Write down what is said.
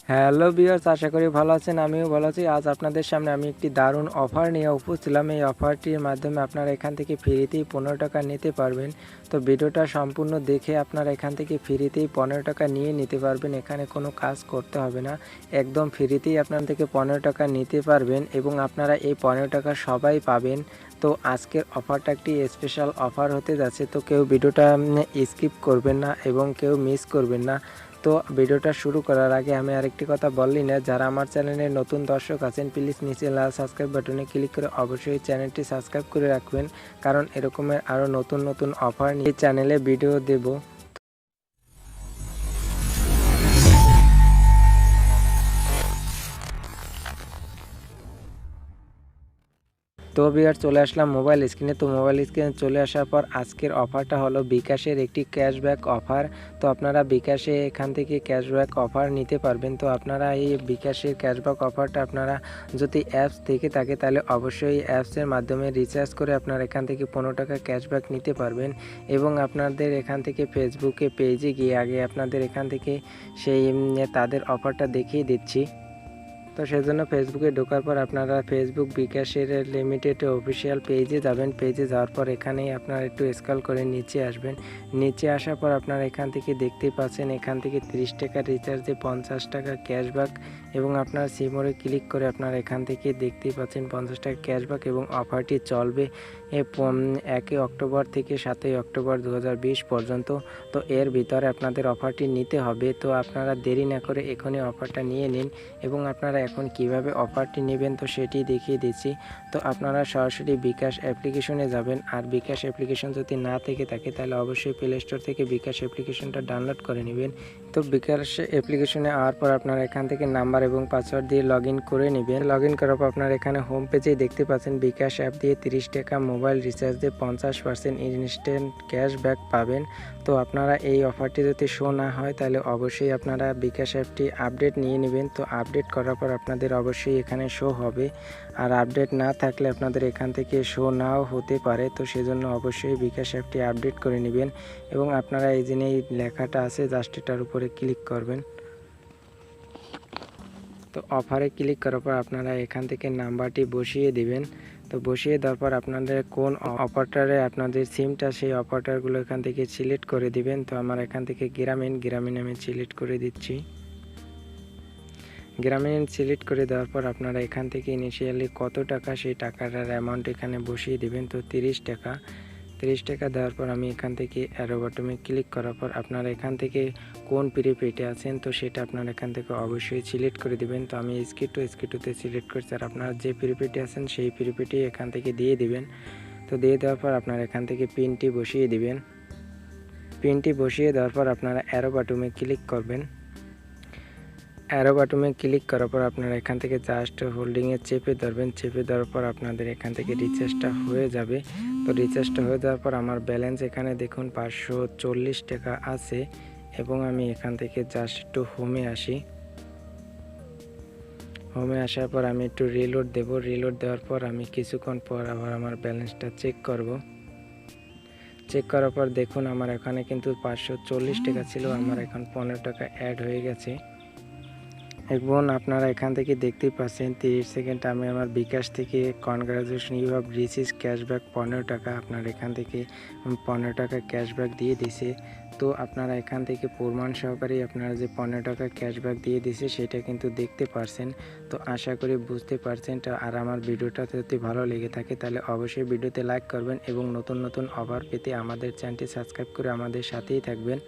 Hello viewers, আশা করি ভালো আছেন। আমিও ভালো আছি। আজ আপনাদের সামনে আমি একটি দারুণ অফার নিয়ে উপস্থিত হলাম। এই অফারটির মাধ্যমে আপনারা এখান থেকে ফ্রিতেই 15 টাকা নিতে পারবেন। তো ভিডিওটা সম্পূর্ণ দেখে আপনারা এখান থেকে ফ্রিতেই 15 টাকা নিয়ে নিতে পারবেন। এখানে কোনো কাজ করতে হবে না, একদম ফ্রিতেই আপনার থেকে 15 টাকা নিতে পারবেন এবং আপনারা এই 15 টাকা সবাই পাবেন। তো আজকের অফারটা একটি স্পেশাল অফার হতে যাচ্ছে, তো কেউ ভিডিওটা স্কিপ করবেন না এবং কেউ মিস করবেন না। তো ভিডিওটা শুরু করার আগে আমি আরেকটি কথা বললি না, যারা আমার চ্যানেলে নতুন দর্শক আছেন প্লিজ নিচে লাল সাবস্ক্রাইব বাটনে ক্লিক করে অবশ্যই চ্যানেলটি সাবস্ক্রাইব করে রাখবেন, কারণ এরকমের আরও নতুন নতুন অফার নিয়ে চ্যানেলে ভিডিও দেব। তো ভিউয়ার চলে আসলাম মোবাইল স্ক্রিনে। তো মোবাইল স্ক্রিনে চলে আসার পর আজকের অফারটা হলো বিকাশের একটি ক্যাশব্যাক অফার। তো আপনারা বিকাশে এখান থেকে ক্যাশব্যাক অফার নিতে পারবেন। তো আপনারা এই বিকাশের ক্যাশব্যাক অফারটা আপনারা যদি অ্যাপস থেকে থাকে তাহলে অবশ্যই অ্যাপসের মাধ্যমে রিচার্জ করে আপনারা এখান থেকে 15 টাকা ক্যাশব্যাক নিতে পারবেন এবং আপনাদের এখান থেকে ফেসবুকে পেজে গিয়ে আগে আপনাদের এখান থেকে সেই তাদের অফারটা দেখিয়ে দিচ্ছি। তো সেজন্য ফেসবুকে ঢোকার পর আপনারা ফেসবুক বিকাশের লিমিটেড অফিসিয়াল পেজে যাবেন। পেজে যাওয়ার পর এখানেই আপনারা একটু স্ক্রল করে নিচে আসবেন। নিচে আসার পর আপনারা এখান থেকে দেখতেই পাচ্ছেন, এখান থেকে 30 টাকা রিচার্জে 50 টাকা ক্যাশব্যাক এবং আপনার সিমোরে ক্লিক করে আপনারা এখান থেকে দেখতেই পাচ্ছেন 50 টাকা ক্যাশব্যাক এবং অফারটি চলবে 1 অক্টোবর থেকে 7 অক্টোবর 2020 পর্যন্ত। তো এর ভিতরে আপনাদের অফারটি নিতে হবে। তো আপনারা দেরি না করে এখনই অফারটা নিয়ে নিন এবং আপনারা এখন কিভাবে অফারটি নেবেন তো সেটি দেখিয়ে দিচ্ছি। তো আপনারা সরাসরি বিকাশ অ্যাপ্লিকেশনে যাবেন, আর বিকাশ অ্যাপ্লিকেশন যদি না থেকে থাকে তাহলে অবশ্যই প্লে স্টোর থেকে বিকাশ অ্যাপ্লিকেশনটা ডাউনলোড করে নেবেন। তো বিকাশ অ্যাপ্লিকেশনে আওয়ার পর আপনারা এখান থেকে নাম্বার এবং পাসওয়ার্ড দিয়ে লগ ইন করে নেবেন। লগ ইন করার পর আপনারা এখানে হোম পেজেই দেখতে পাচ্ছেন বিকাশ অ্যাপ দিয়ে 30 টাকা মোবাইল রিচার্জে 50% ইনস্ট্যান্ট ক্যাশব্যাক পাবেন। তো আপনারা এই অফারটি যদি শো না হয় তাহলে অবশ্যই আপনারা বিকাশ অ্যাপটি আপডেট নিয়ে নেবেন। তো আপডেট করার পর আপনাদের অবশ্যই এখানে শো হবে, আর আপডেট না থাকলে আপনাদের এখান থেকে শো নাও হতে পারে। তো সেজন্য অবশ্যই বিকাশ অ্যাপটি আপডেট করে নেবেন এবং আপনারা এই যে এই লেখাটা আছে জাস্ট এটার উপরে ক্লিক করবেন। তো অফারে ক্লিক করার পর আপনারা এখান থেকে নাম্বারটি বসিয়ে দিবেন। তো বসিয়ে দেওয়ার পর আপনাদের কোন অপারেটরে আপনাদের সিমটা সেই অপারেটরগুলো এখান থেকে সিলেক্ট করে দিবেন। তো আমার এখান থেকে গ্রামীণ আমি সিলেক্ট করে দিচ্ছি। গ্রামীণ সিলেক্ট করে দেওয়ার পর আপনারা এখান থেকে ইনিশিয়ালি কত টাকা সেই টাকাটার অ্যামাউন্ট এখানে বসিয়ে দিবেন। তো 30 টাকা দেওয়ার পর আমি এখান থেকে অ্যারো বাটনে ক্লিক করার পর আপনারা এখান থেকে কোন প্রিপেডে আছেন তো সেটা আপনারা এখান থেকে অবশ্যই সিলেক্ট করে দিবেন। তো আমি স্কি2তে সিলেক্ট করছি, আর আপনারা যে প্রিপেডে আছেন সেই প্রিপেডটি এখান থেকে দিয়ে দিবেন। তো দিয়ে দেওয়ার পর আপনারা এখান থেকে পিনটি বসিয়ে দিবেন। পিনটি বসিয়ে দেওয়ার পর আপনারা অ্যারো বাটনে ক্লিক করবেন। অ্যারো বাটনে ক্লিক করার পর আপনারা এখান থেকে জাস্ট হোল্ডিংয়ে চেপে ধরবেন। চেপে ধরার পর আপনাদের এখান থেকে রিচার্জটা হয়ে যাবে। তো রিচার্জটা হয়ে যাওয়ার পর আমার ব্যালেন্স এখানে দেখুন 540 টাকা আছে এবং আমি এখান থেকে জাস্ট একটু হোমে আসি। হোমে আসার পর আমি একটু রিলোড দেব। রিলোড দেওয়ার পর আমি কিছুক্ষণ পর আবার আমার ব্যালেন্সটা চেক করব। চেক করার পর দেখুন আমার এখানে কিন্তু 540 টাকা ছিল, আমার এখন 15 টাকা অ্যাড হয়ে গেছে। এবং আপনারা এখান থেকে দেখতেই পাচ্ছেন 30 সেকেন্ড আমি আমার বিকাশ থেকে congratulation you have receive cashback 15 টাকা, আপনার এখান থেকে 15 টাকা ক্যাশব্যাক দিয়ে দিছে। তো আপনারা এখান থেকে প্রমাণ সহকারে আপনারা যে 15 টাকা ক্যাশব্যাক দিয়ে দিছে সেটা কিন্তু দেখতে পারছেন। তো আশা করি বুঝতে পারছেন। আর আমার ভিডিওটা যদি ভালো লেগে থাকে তাহলে অবশ্যই ভিডিওতে লাইক করবেন এবং নতুন নতুন অফার পেতে আমাদের চ্যানেলটি সাবস্ক্রাইব করে আমাদের সাথেই থাকবেন।